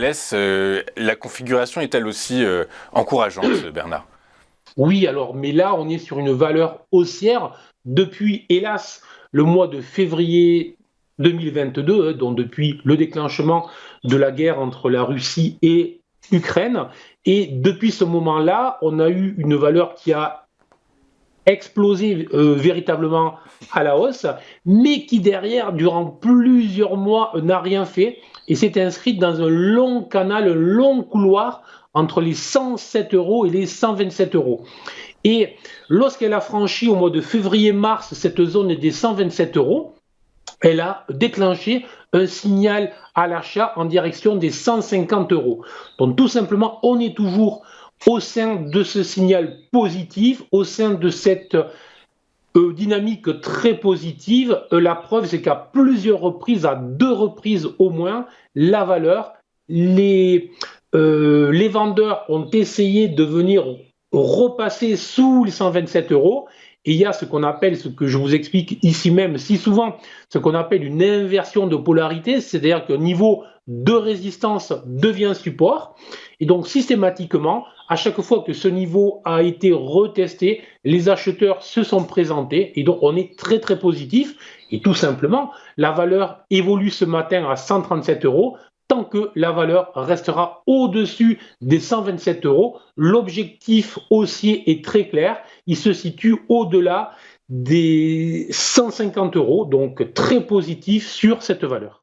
Thales, la configuration est-elle aussi encourageante, Bernard? Oui, alors, mais là, on est sur une valeur haussière depuis, hélas, le mois de février 2022, donc depuis le déclenchement de la guerre entre la Russie et Ukraine. Et depuis ce moment-là, on a eu une valeur qui a explosé véritablement à la hausse, mais qui derrière, durant plusieurs mois, n'a rien fait et s'est inscrite dans un long canal, un long couloir entre les 107 euros et les 127 euros. Et lorsqu'elle a franchi au mois de février-mars cette zone des 127 euros, elle a déclenché un signal à l'achat en direction des 150 euros. Donc tout simplement, on est toujours au sein de ce signal positif, au sein de cette dynamique très positive. La preuve, c'est qu'à plusieurs reprises, à deux reprises au moins, la valeur, les vendeurs ont essayé de venir repasser sous les 127 euros. Et il y a ce qu'on appelle, ce que je vous explique ici même si souvent, ce qu'on appelle une inversion de polarité, c'est-à-dire qu'un niveau de résistance devient support. Et donc systématiquement, à chaque fois que ce niveau a été retesté, les acheteurs se sont présentés et donc on est très très positif. Et tout simplement, la valeur évolue ce matin à 137 euros. Tant que la valeur restera au-dessus des 127 euros, l'objectif haussier est très clair. Il se situe au-delà des 150 euros, donc très positif sur cette valeur.